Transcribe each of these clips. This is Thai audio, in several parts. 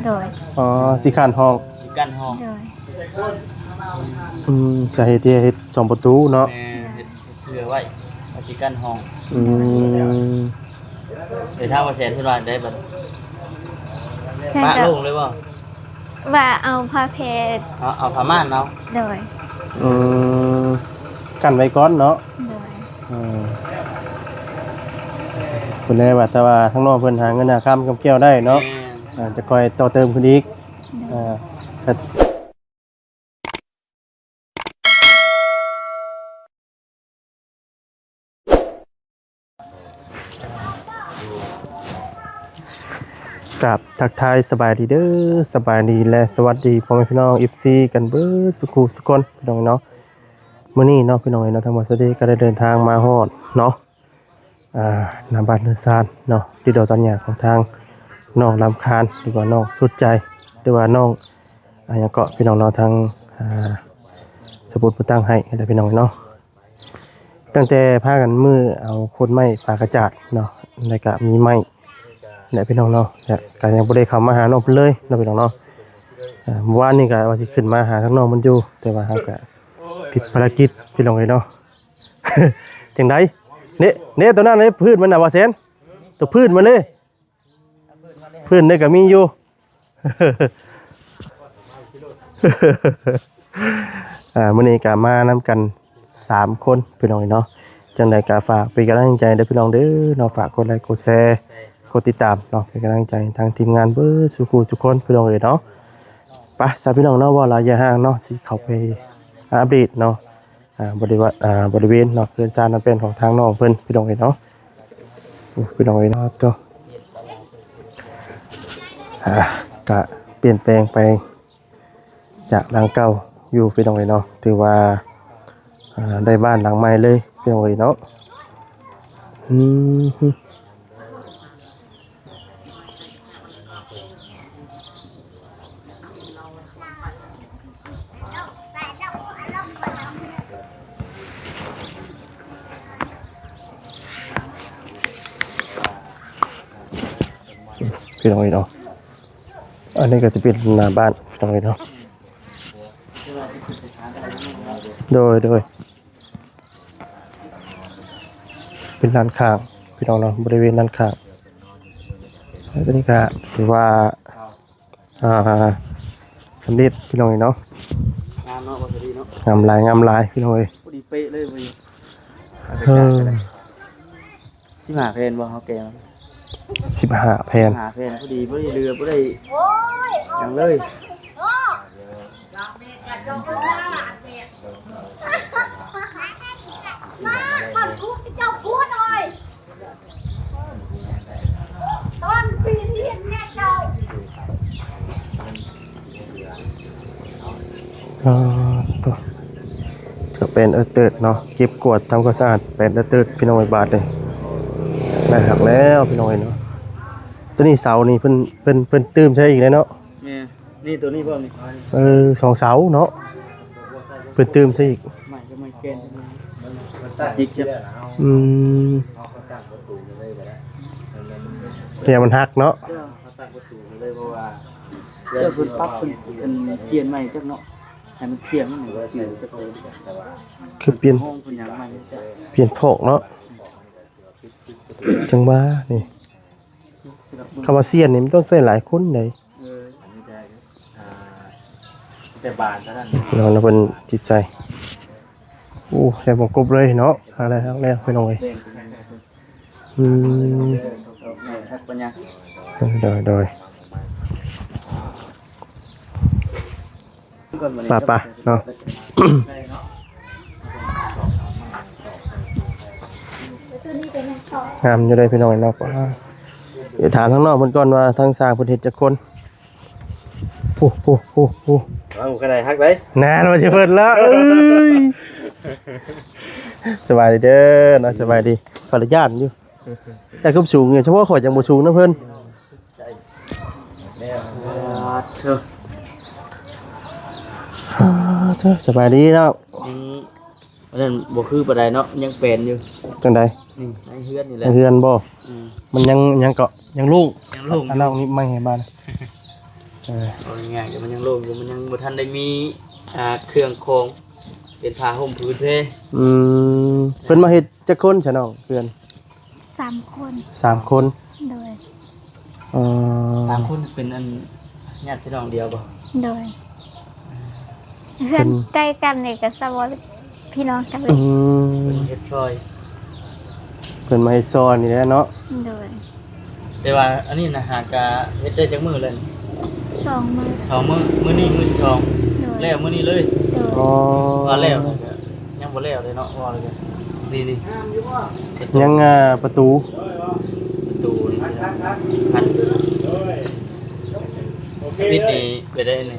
โดยอ๋อสิขันห้องสิกั้นห้อง โดย สาเหตุที่เฮ็ด2ประตูเนาะแม่เฮ็ดเผื่อไว้ว่าสิกั้นห้องอืมไปถ้าว่าแสนเพิ่นว่าได้บัด แค่ ปะ จะ ลงเลยบ่ ว่าเอาผ้าเพชร เอาผ้าม่านเอา โดย อืมกันไว้ก่อนเนาะ โดย อืมเพิ่นเลยว่าแต่ว่าข้างนอกเพิ่นหาเงินหาค่ำกำเกี่ยวได้เนาะ แม่ จะคอยต่อเติมขึ้นอีกก็กับทักทายสบายดีเด้อสบายดีและสวัสดีพ่อแม่พี่น้อง FC กันเบิดสุขุสุคนพี่น้องเนาะมื้อนี้เนาะพี่น้องเนาะทั้งหมดสวัสดีก็ได้เดินทางมาฮอดเนาะหน้าบ้านเรือนซานเนาะที่ดอกตอนหยาของทางน้องลำคาญหรือว่าน้องสุดใจหรือว่าน้องหยังเกาะพี่น้องเนาะทางสมุดมาตั้งให้ได้พี่น้องเนาะตั้งแต่พากันมือเอาโคนไม้ปากระจาดเนาะแล้วก็มีไม้และพี่น้องเนาะและก็ยังบ่ได้เข้ามาหาน้องเพิ่นเลยเนาะพี่น้องเนาะเมื่อวานนี้ก็ว่าสิขึ้นมาหาทางน้องมันอยู่แต่ว่าเฮาก็ติดภารกิจพี่น้องเอ้ยเนาะ จังไดเน่ตัวนั้นเลยพืชมันน่ะว่าแสนตัวพืชมันเลยพืชนี่ก็มีอยู่ มื้อนี้ก็มานำกัน3คนพี่น้องเนาะจังได๋ก็ฝากเป็นกำลังใจเด้อพี่น้องเด้อเนาะฝากกดไลค์กดแชร์กดติดตามเนาะเป็นกำลังใจทางทีมงานเบิดทุกคนพี่น้องเอ้ยเนาะไปสาพี่น้องเนาะว่าหลายอย่าห่างเนาะสิเข้าไปอัปเดตเนาะบริเวณเนาะเพื่อนซานเป็นของทางน้องเพิ่นพี่น้องเอ้ยเนาะพี่น้องเอ้ยเนาะตัวก็เปลี่ยนแปลงไปจากหลังเก่าอยู่พี่น้องเอ้ยเนาะถือว่าได้บ้านหลังใหม่เลยพี่น้องเอ้ยเนาะพี่น้องเอ้ยเนาะอันนี้ก็จะเป็นหน้าบ้านพี่น้องเอ้ยเนาะโดยเป็นร้านค้างพี่น้องเนาะบริเวณร้านค้างแล้วก็นี่ก็ถือว่าสำเร็จพี่น้องเอ้ยเนาะงามเนาะบ่ดีเนาะงามลายพี่น้องเอ้ยพอดีเป๊ะเลยมื้อสิหาเพนบ่เฮาแกง15แผ่นหาเพนพอดีบ่ได้เรือบ่ได้หยังเลยก่อนพูดเจ้าพูดหน่อยตอนปีนี้เนี่ยเจ้าตัวก็เป็นเติร์ดเนาะเก็บกวาดทำความสะอาดเป็นเติร์ดพี่น้องไอ้บาทเลยได้หักแล้วพี่น้องไอ้เนาะตัวนี้เสานี่เพิ่นตื้มใช่อีกแล้วเนาะแม่นี่ตัวนี้บ่นี่2เสาเนาะเพิ่นตื้มใช่อีกไม่ก็ไม่เกณฑ์จิกจับเนี่ยมันหักเนาะเขาตั้งประตูเลยเพราะว่าเดี๋ยวเพิ่นปรับเพิ่นเป็นเชียนใหม่จักเนาะให้มันเทียมมันอยู่จักเลยคือเปลี่ยนห้องเพิ่นหยังใหม่จ้ะเปลี่ยนโคกเนาะจังว่านี่คำว่าเซียนนี่มันต้องใช้หลายคนเลยอันนี้แต่บานเท่านั้นน้องน่ะเพิ่นจิตใจโอ้แค่บ่กบเลยเนาะอะไรทั้งแล้วพี่น้องเอ้ยทักปัญญาโดยป่ะเนาะงามอยู่ได้พี่น้องเนาะเดี๋ยวถามทั้งนอกเพิ่นก่อนว่าทั้งสร้างเพิ่นเฮ็ดจักคนโอ้เอาขนาดฮักได้นานว่าสิเพิ่นแล้วสบายดีเด้อเนาะสบายดีขออนุญาตอยู่แต่ก็สูงเฉพาะข่อยจังบ่สูงนะเพิ่นสบายดีเนาะนั่นบ่คือปานใดเนาะยังเป็นอยู่จังได๋นี่ให้เฮือนนี่แหละเฮือนบ่มันยังเกาะยังลุงยังลุงอันเรานี่ไม่ให้บ้าน เอาง่ายๆเดี๋ยวมันยังโล่งอยู่มันยังบ่ทันได้มีเครื่องโครงเป็นผ้าห่มผืนเพ เพิ่นมาเฮ็ดจักคนซะน้องเพื่อน 3 คน 3 คน โดย สามคนเป็นอันญาติพี่น้องเดียวบ่ โดยเพื่อนใกล้กันนี่ก็สวพี่น้องกันเลย เป็นเฮ็ดช่อย เพิ่นมาเฮ็ดซอนนี่แหละเนาะ โดย แต่ว่าอันนี้นะหากะเฮ็ดได้จักมื้อเลย 2 มื้อ สองมื้อนี้มื้อที่สอง โดย แล้วมื้อนี้เลย โดย อ๋อ ว่าแล้วก็ยังบ่แล้วเลยเนาะว่าเลยกันนี่ ยังประตู ประตูนี่พันวิทย์นี่ไปได้นี่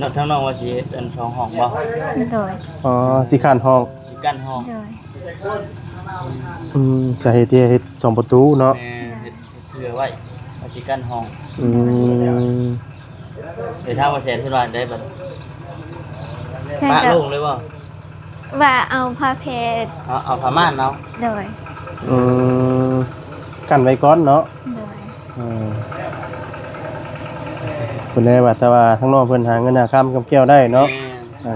นอกทางน้องว่าสิเฮ็ดอันสองห้องบ่ โดย อ๋อสิขานห้อง สิกั้นห้อง โดย จะเฮ็ด2ประตูเนาะ แม่เฮ็ดเผื่อไว้ว่าสิกั้นห้อง เดี๋ยวถ้าว่าแสนเพิ่นว่าได้บัด เพื่อน ปะ ก็ ลงเลยบ่ ว่าเอาผ้าเพชร เอาผ้าม่านเอา โดย กันไว้ก่อนเนาะ โดย เพิ่นได้ว่าแต่ว่าข้างนอกเพิ่นหาเงินหาค้ำกับแก้วได้เนาะ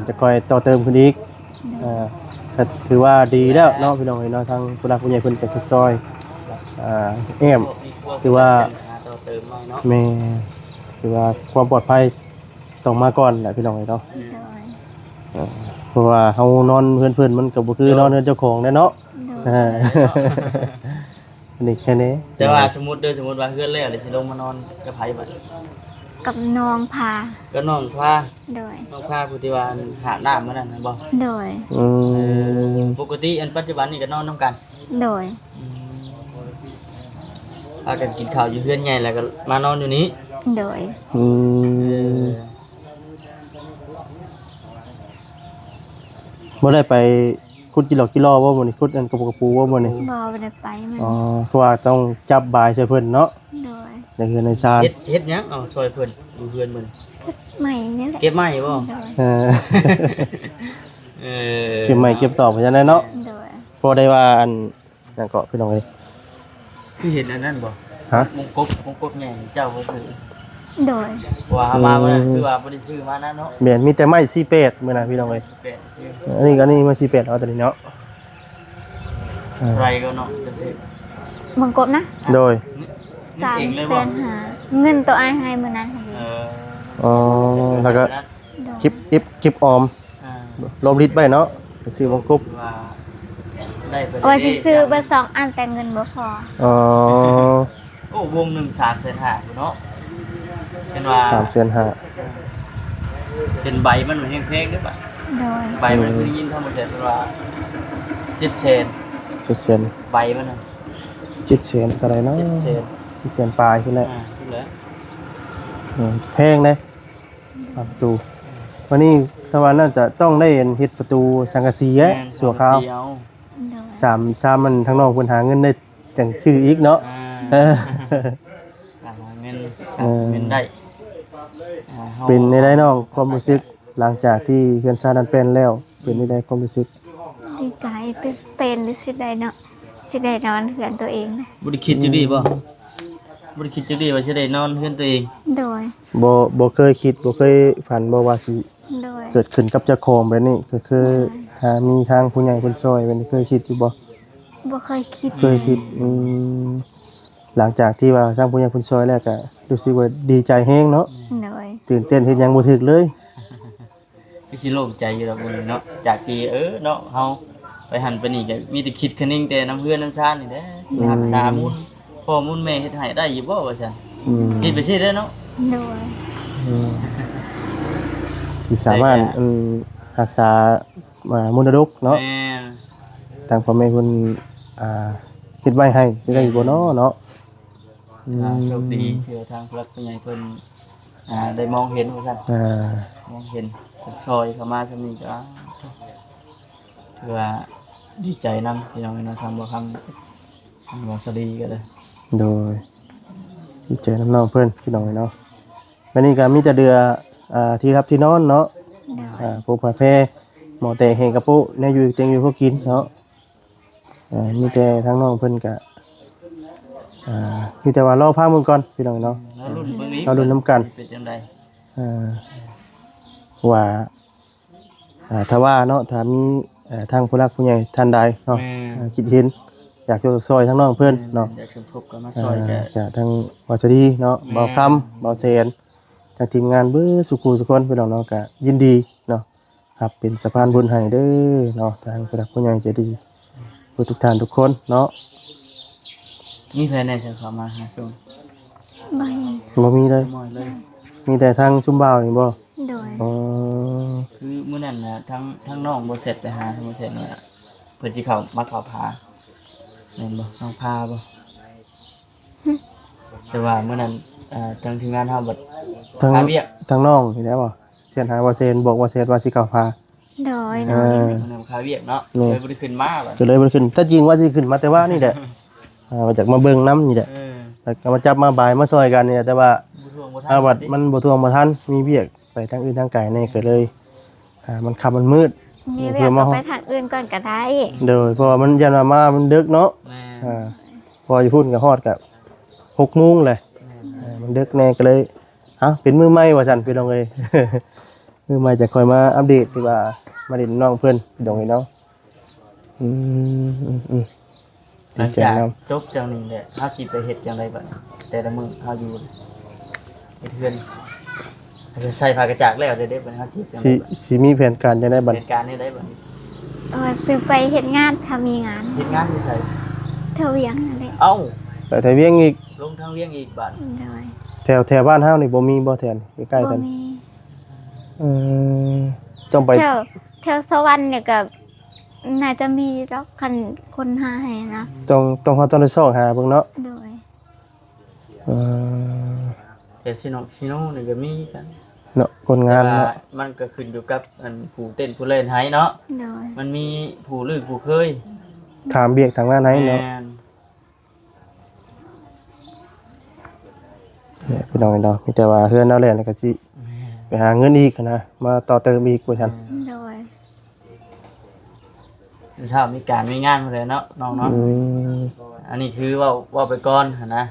จะคอยต่อเติมขึ้นอีกก็ถือว่าดีแล้วเนาะพี่น้องเนาะทางผู้หลักผู้ใหญ่เพิ่นก็จะซอยแอม ถือว่า ต่อเติมหน่อยเนาะ แม่ถือว่าความปลอดภัยต้องมาก่อนแหละพี่น้องเนาะ โดย เพราะว่าเฮานอนเพื่อนๆมันก็บ่คือนอนเฮือนเจ้าของแน่เนาะ โดย อันนี้แค่นี้ แต่ว่าสมมุติว่าเฮือนแล้วเดี๋ยวสิลงมานอนกับไผบัด กับน้องพา ก็น้องพา โดย น้องพาผู้ที่ว่าหาน้ำมื้อนั้นน่ะบ่ โดย ปกติอันปัจจุบันนี่ก็นอนนํกัน โดย พากันกินข้าวอยู่เฮือนใหญ่แล้วก็มานอนอยู่นี้ โดย บ่ได้ไปขุดกิโลบ่มื้อนี้ขุดอันกระปุกกระปูบ่มื้อนี้ บอได้ไปมัน อ๋อเพราะว่าต้องจับบายใส่เพิ่นเนาะ โดย ในเฮือนในศาล เฮ็ดหยังเอาช่วยเพิ่นอยู่เฮือนมื้อนี้ ใหม่นี่แหละ เก็บไม้บ่ โดย เออ เออ เก็บไม้เก็บตอกไปจังได๋เนาะ โดย พอได้ว่าอันนั่นก็พี่น้องเอ้ย คือเห็นอันนั้นบ่ ฮะ มงกบใหญ่เจ้าบ่คือ โดย ว่ามามื้อนั้นคือว่าบ่ได้ซื้อมานะเนาะ แม่นมีแต่ไม้48มื้อน่ะพี่น้องเอ้ย แปะซื้อ อันนี้มา48เอาตัวนี้เนาะ ไรก็เนาะจะซื้อ บังกบนะ โดย เองเลย 3 บ่ หาเงินตัวไอ้ายให้มื้อนั้นค่ะ เออ อ๋อแล้วก็ โดย เก็บออม อ่า ลมริดไว้เนาะไปซื้อวงกบ ว่าได้ไป เอาไว้สิซื้อเบอร์2อันแต่เงินบ่พอ อ๋อ โอ้วงหนึ่ง3,500,000เนาะเป็นว่า 350,000 เป็นใบมันแห้งๆได้ป่ะ โดย ใบมันคือยินทั้งหมดแต่เป็นว่า7เซน 7 ใบมันน่ะ เซนเท่าไหร่เนาะ 7เซน 7เซนปลายขึ้นแหละ ขึ้นแล้ว แพงเด้ประตูวันนี้ถ้าว่าน่าจะต้องได้เฮ็ดประตูสังกะสีแยะสัวขาว โดย 3มันทางนอกเพิ่นหาเงินได้จังชื่ออีกเนาะ เออ หาเงินได้ฮา เป็นในได้น้องความรู้สึกหลังจากที่เฮือนซานั้นเป็นแล้วเป็นในได้ความรู้สึก ดีใจตื่นเต้นหรือสิได้เนาะสิได้นอนเหือนตัวเองนะ บ่ได้คิดจังดีบ่บ่ได้คิดจังดีว่าสิได้นอนเฮือนตัวเอง โดย บ่เคยคิดบ่เคยฝันบ่ว่าสิ โดย เกิดขึ้นกับเจ้าของแบบนี้ก็คือถ้ามีทางผู้ใหญ่เพิ่นช่วยเพิ่นเคยคิดอยู่บ่ บ่เคยคิด เคยคิดหลังจากที่ว่าทางผู้ใหญ่เพิ่นช่วยแล้วก็รู้สึกว่าดีใจแฮงเนาะ โดย ตื่นเต้นเฮ็ดหยังบ่ถึกเลย คือสิโล่งใจอยู่ดอกมื้อนี้เนาะจากที่เนาะเฮาไปหันไปนี่ก็มีแต่คิดคะนิ่งแต่น้ำเพื่อนน้ำชานี่แหละรักษามุ่นพ่อมุ่นแม่เฮ็ดให้ได้อยู่บ่ว่าซั่น คิดไปสิเด้อเนาะ โดย สิสามารถรักษามรดกเนาะ แม่น ทางพ่อแม่เพิ่นเฮ็ดไว้ให้สิได้บ่เนาะเนาะ โชคดีที่ทางผู้หลักผู้ใหญ่เพิ่นได้มองเห็นว่าซั่นมองเห็นเพิ่นซอยเข้ามาซำนี้ก็ถือว่าดีใจนำพี่น้องเนาะทำบ่คำว่าสดีก็ได้ โดยดีใจน้องๆเพิ่นพี่น้องเนาะวันนี้ก็มีแต่เดือที่รับที่นอนเนาะ โดย ปูผ้าแพรหมอแต่เฮงกระปุแนวอยู่เตียงอยู่พวกกินเนาะมีแต่ทั้งน้องเพิ่นก็มีแต่ว่ารอผ้ามึงก่อนพี่น้องเนาะ เอ เรารุ่นเบิ่งอีก เรารุ่นน้ำกัน เป็นจังได๋ ว่าถ้าว่าเนาะถ้ามีทางผู้หลักผู้ใหญ่ท่านใดเนาะ แม่ คิดเห็นอยากจะซอยทั้งน้องเพิ่นเนาะ อยากสมทบกันมาซอยแก จะทางวาสดีเนาะเบาคำเบาแสนทางทีมงานเบ้อสุขุสุคนพี่น้องเนาะก็ยินดีเนาะครับเป็นสะพานบุญให้เด้อเนาะทางผู้หลักผู้ใหญ่ใจดีทุกท่านทุกคนเนาะ มีแฟนแน่จะเข้ามาหาชม บ่เห็น บ่มีเลย หมอยเลย มีแต่ทางชุมบ่าวนี่บ่ โดย อ๋อ คือมื้อนั้นน่ะทั้งน้องบ่เสร็จไปหาทั้งบ่เสร็จว่าเพิ่นสิเข้ามาเข้าพาแม่นบ่น้องพาบ่แต่ว่ามื้อนั้นทางทีมงานเฮาบัด ทาง พาเวียก ทางน้องนี่แหละบ่เสียนหาว่าเซนบอกว่าเซนว่าสิเข้าพา โดย เอ โดย อ มื้อนั้นพาเวียกเนาะ นี่ เลยบ่ได้ขึ้นมาบัด ก็เลยบ่ขึ้นถ้าจริงว่าสิขึ้นมาแต่ว่านี่แหละมาจากมาเบิ่งน้ำนี่แหละ แล้วก็มาจับมาบายมาซอยกันเนี่ยแต่ว่า บ่ทวงบ่ทัน อาวัดมันบ่ทวงบ่ทันมีเวียกไปทางอื่นทางไกลนี่ก็เลยมันค่ำมันมืด มีเวียกก็ไปทางอื่นก่อนก็ได้ โดยเพราะว่ามันยันว่ามามันดึกเนาะ แม่ พอจะพูดกับฮอดกับ6 โมงเลยมันดึกแน่ก็เลยเป็นมือใหม่ว่าซั่นพี่น้องเอ้ย มือใหม่จะคอยมาอัปเดตดีกว่ามาเล่นน้องเพิ่นพี่น้องเอ้ยเนาะหลัง ดีใจ จาก นํ จบจังนี้แหละเฮาสิไปเฮ็ดจังไดบัดแต่ละมื้อเฮาอยู่เฮ็ดเฮือนจะใส่ผ้ากระจากแล้วเด้ๆบัดเฮาสิจัง สิ ไดบัด สิมีแผนการจังได๋บัด เหตุการณ์นี้ได้บัดนี้ ซื้อไปเฮ็ดงานถ้ามีงาน เฮ็ดงานที่ไส เท่าเวียงนั่นแหละ เอ้า ไปไทยเวียงอีก ลงทางเลี้ยงอีกบัด โดย แถวบ้านเฮานี่บ่มีบ่แถวนี่ใกล้ๆ บ่ กัน มี ต้องไป แถวสวรรค์เนี่ยก็น่าจะมีดอกคันคนหาให้นะ ต้องเฮาต้องได้ซอกหาเบิ่งเนาะ โดย แต่ซิโนนี่ก็มีกัน เนาะคนงาน แต่ เนาะ ว่ามันก็ขึ้นอยู่กับอันผู้เต้นผู้เล่นให้เนาะ โดย มันมีผู้ลือผู้เคย ถามเบียกทางงานให้เนาะ แม่น เนี่ยพี่น้องเนาะมีแต่ว่าเฮือนเนาะแหละแล้วก็สิไปหาเงินอีกนะมาต่อเติมอีกว่าซั่น โดย ถ้ามีการมีงานบ่ได้เนาะน้องเนาะ อืม อันนี้คือว่าไปก่อนหั่นนะ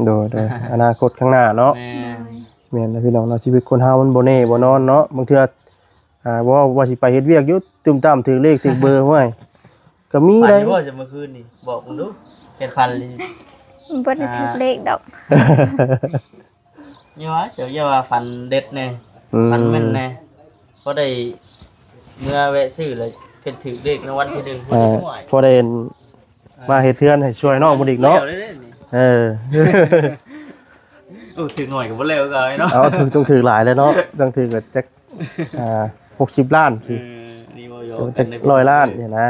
โดยอนาคตข้างหน้าเนาะ แม่ โด น ย แม่นนะพี่น้องเนาะชีวิตคนเฮามันบ่แน่บ่นอนเนาะบางเทื่อว่าสิไปเฮ็ดเวียกอยู่ตึมตามถึงเลขถึงเบอร์ห้วยก็มี ฝัน ได้ อยู่ว่าจะเมื่อคืนนี่บอกผมดูเฮ็ดฟันเลย บ่ได้ถึกเลขดอก นี่ว่าเสียวอย่าว่าฟันเด็ดแน่ ฟันแม่นแน่เพราะได้เมื่อแวะซื้อเลยเป็นถือเลขรางวัลที่1 เออพอได้มาเฮ็ดเทือนให้ช่วยน้องบ่อีกเนาะ แล้วด้นี่ เออ โอ้ถือหน่อยก็บ่เร็วก็เนาะ เอาต้องถือหลายเลยเนาะต้องถือกับจัก60 ล้านสิ นี่บ่ยอ จัก100 ล้านเนี่ยนะ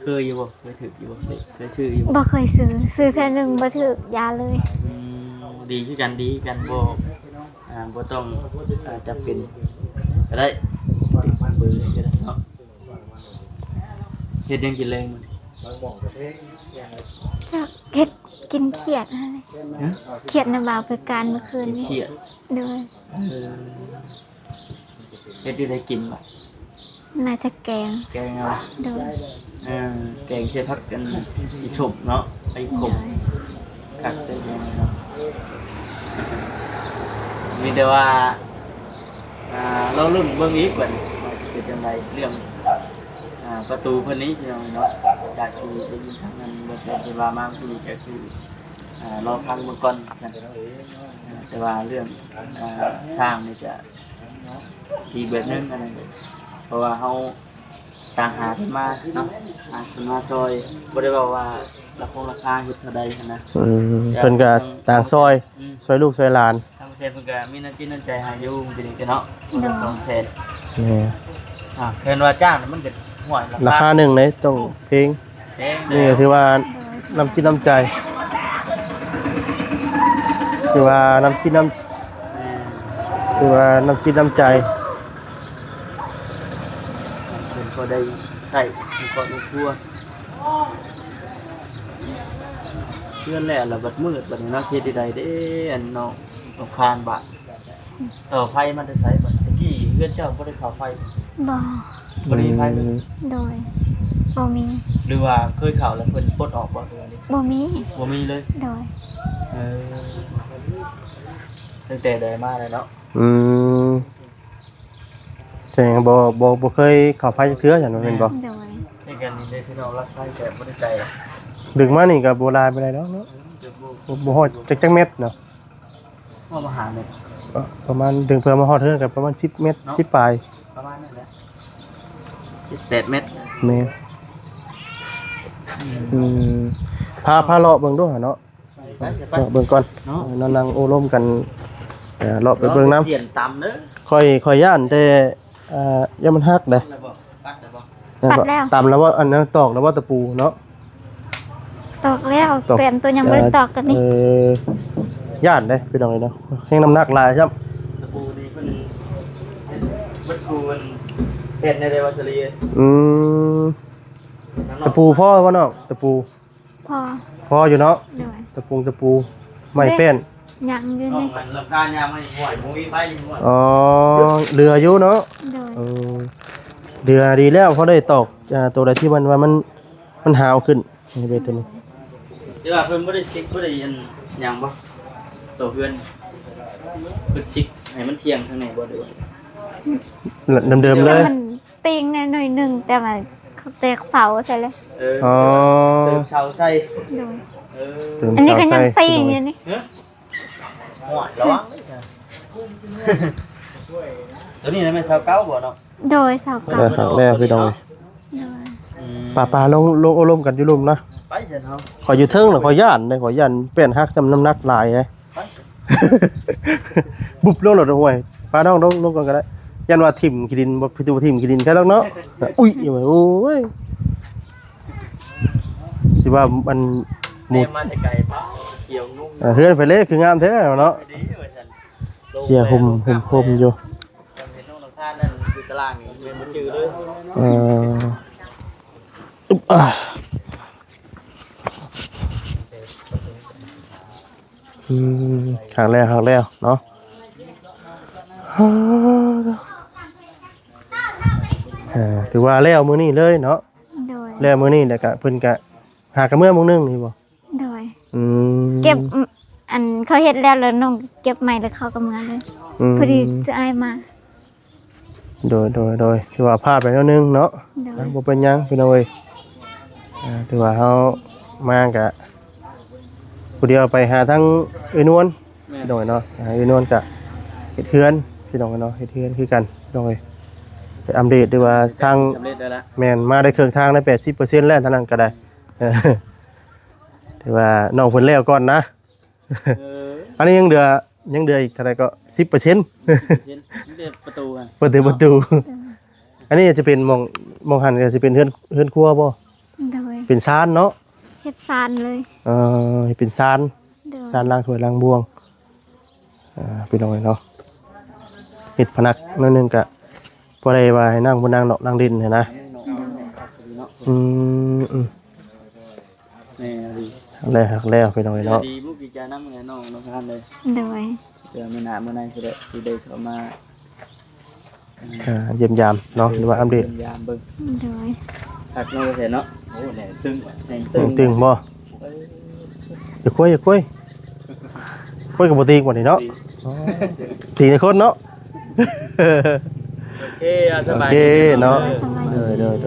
เคยอยู่บ่เคยถืออยู่บ่เคยซื้ออยู่บ่ บ่เคยซื้อแค่หนึงบ่ถึกยาเลย ดีคือกันดีกันบ่บ่ต้องจำเป็นก็ได้ติดเบอร์ก็ได้เนาะเฮ็ดยังกินแรงมื้อนี้ จักเฮ็ดกินเขียดนั่นแหละ ฮะ เขียดน้ำบาวไปการเมื่อคืนนี้ เครียด โดย เฮ็ดอยู่ได้กินบ่ น่าจะแกง แกงเอา โดย แกงใช้ผักกันอีสมเนาะไปขมคักได้ยังเนาะมีแต่ว่าเรารุ่นเบิ่งอีกว่าเป็นจังไดเรื่องประตูเพิ่นนี้พี่น้องเนาะจากที่ได้ยินทางนั้นบ่ได้ไปว่ามาคือก็คือรอฟังเบิ่งก่อนกันแต่ว่าเรื่องสร้างนี่จะอีกแบบนึงอันนั้นเพราะว่าเฮาต่างหาขึ้นมาเนาะขึ้นมาซอยบ่ได้บอกว่าราคาเฮ็ดเท่าใดนะ เพิ่นก็ต่างซอยลูกซอยหลาน ทางเซนเพิ่นก็มีน้ำจิตน้ำใจให้อยู่จังซี่เนาะ200,000 นี่ เพิ่นว่าจ้างมันก็ห่วย ราคาหนึ่งเลยต้องเพลง แพง นี่ก็ถือว่าน้ำคิดน้ำใจถือว่าน้ำคิดน้ำถือว่าน้ำคิดน้ำใจ เพิ่นก็ได้ใช้ในครอบครัวเพื่อนแหละละบัดมืดบัดนี้เนาะเฮ็ดได้เด้อันเนาะต้องคานบะต่อไฟมันได้ใช้บัดตะกี้เฮือนเจ้าบ่ได้เข้าไฟ บ่ บ่ได้มีไฟเลย โดยบ่มี หรือว่าเคยเข้าแล้วเพิ่นปลดออกบ่เดือนนี้ บ่มี บ่มีเลย โดย เออ ตั้งแต่ได้มาเลยเนาะ อืมแต่ยังบ่เคยเข้าไฟจักเทื่อซั่นว่าแม่นบ่ โดย ในการนี้ได้พี่น้องรักใครแต่บ่ได้ใจหรอก ดึกมานี่ก็บ่หลายไปได้ดอกเนาะ จะบ่ บ่ฮอดจักเม็ดเนาะ ว่ามาหาเนี่ย ประมาณดึงเพิ่มมาฮอดเทื่อก็ประมาณ10เม็ด10ปลาย ประมาณนั้นแหละ8 เมตร แม่นอืมพาเลาะเบิ่งดูหั่นเนาะ ไปจะไป เลาะเบิ่งก่อน เนาะ นั่งโอ้ร่มกันเลาะไปเบิ่งน้ำ เสียนต่ำเด้อ ค่อยย่านแต่ย่ามันฮักเด้ แล้วบ่ปัดแล้วบ่ ตำแล้วว่าอันนั้นตอกแล้วว่าตะปูเนาะ ตอกแล้วเปลี่ยนตัวยังบ่ได้ตอกกันนี่ ย่านเด้พี่น้องเนาะแห้งน้ำหนักหลายครับ ตะปูนี่เพิ่นเฮ็ดกูมันเฮ็ดในเดวัชรี อืมตะปูพ่อวะเนาะตะปู พอ พ่ออยู่เนาะ โดย ตะปูไม่เป็น ยังอยู่ น้อง นี่ มันรับการยามให้ห่วยบ่มีไฟห่วย อ๋อเรืออยู่เนาะ โดย เรือดีแล้วเพราะได้ตอกตัวใดที่มันว่ามันหาวขึ้นนี่เป็นตัวนี้ เดี๋ยวว่าเพิ่นบ่ได้ซิกบ่ได้อันหยังบ่ตัวเพื่อนเพิ่นซิกให้มันเที่ยงข้างในบ่ได้ว่า เดิมๆเล แต่ ย มันติงในหน่อยหนึงแต่มันเขาแตกเสาใส่เลย อ๋อ เติมเสาใส่ โดย เติม อันนี้ สาว ก็ยั ใส่ งติงอยู่นี่ ห่วยระวังตัวนี้นะแม่นเสาเก่าบ่เนาะ โดยเสาเก่า ครั้งแรกพี่น้อง โดย ป่าลงอารมณ์กันอยู่ลุมนะ ไปเถอะเนาะ ขออยู่เทิงหรือขอย่านเลยขอย่านเปลี่ยนฮักจำน้ำหนักหลายไง บุบลงหลดห่วยป้าน้องลงก่อนก็ได้ยันว่าทิ่มกิดินบ่พิจูทิ่มกิดินแค่แล้วเนาะอุ้ยอยู่โอ้ยสิว่ามันหมุ แม่ ด มาแต่ไกลป้าเขียวนุ่ม เฮือนไปเลยคืองามแท้เนาะ ดีว่าซั่น เสียห่มอยู่ เห็นน้องน้ำท่านั่นอยู่ตารางนี่เป็นบ่จือเลย อึ๊บอ่ะครั้งแรกเนาะถือว่าแล้วมื้อนี้เลยเนาะ โดย แล้วมื้อนี้แล้วก็เพิ่นก็หากระเมื่อมื้อนึงนี่บ่ โดย อืม เก็บอันเขาเฮ็ดแล้วแล้วน้องเก็บใหม่แล้วเขาก็มาเลยพอดีจะอายมา โดยถือว่าพลาดไปแล้วนึงเนาะ โดย บ่เป็นหยังพี่น้องเอ้ยถือว่าเฮามาก็ผู้เดียวไปหาทั้งเอ้ยนวล แม่ พี่น้องเอ้ยเนาะหาเอ้ยนวลก็เฮ็ดเฮือนพี่น้องเอ้ยเนาะเฮ็ดเฮือนคือกันพี่น้องเอ้ยไปอัปเดตด้วยว่าสร้าง สำเร็จแล้วล่ะ แม่นมาได้ครึ่งทางได้ 80% แล้วเท่านั้นก็ได้ถือว่าน้องเพิ่นแล้วก่อนนะ เออ อันนี้ยังเหลืออีกเท่าไหร่ก็ 10% เห็นเด็ดประตูอ่ะ ประตู อันนี้จะเป็นมองหันก็สิเป็นเฮือนครัวบ่ โดย เป็นซานเนาะ เฮ็ดซานเลย เป็นซาน โดย ซานล้างถ้วยล้างบวงพี่น้องเนาะเฮ็ดพนักนั่นนึงก็บ่ได้ว่าให้นั่งบ่นั่งเนาะนั่งดินเห็นนะ เนาะ อืม แม่ดี แล้วพี่น้องเนาะ ดีมุกดีใจน้ำไงน้องน้องท่านเลย โดย เดี๋ยวมื้อหน้ามื้อในสิได้เข้ามา เยี่ยมยามเนาะหรือว่าอัปเดต ยี่ยมยามเบิ่ง โดย ทักน้องเห็นเนาะโอ้แหน่ตึงแหน่ตึง ตึงบ่อย่าคุยคุยกับบ่ตีกว่านี่เนาะตีในคนเนาะ โอเคสบาย โอเคเนาะ สบาย เด้อ ไป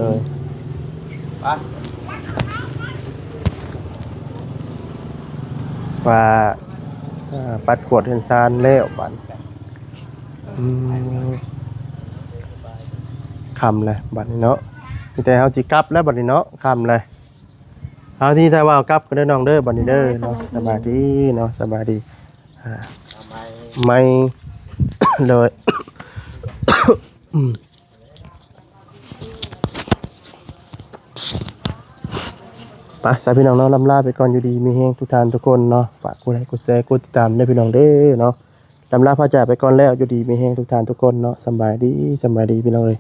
ว่าปัดกวดเฮือนซานแล้วบัดคำเลยบัดนี้เนาะมีแต่เฮาสิกลับแล้วบัดนี้เนาะคำเลยเอาที่ถ้าว่ากลับก็เด้อน้องเด้อบัดนี้เด้อเนาะสบายดีเนาะสบายดี ทำไม ไม่ เลย ไปสายพี่น้องเนาะลำลาไปก่อนอยู่ดีมีแฮงทุกท่านทุกคนเนาะฝากกดไลค์กดแชร์กดติดตามได้พี่น้องเด้อเนาะลำลาพระจ่าไปก่อนแล้วอยู่ดีมีแฮงทุกท่านทุกคนเนาะสบายดีพี่น้องเลย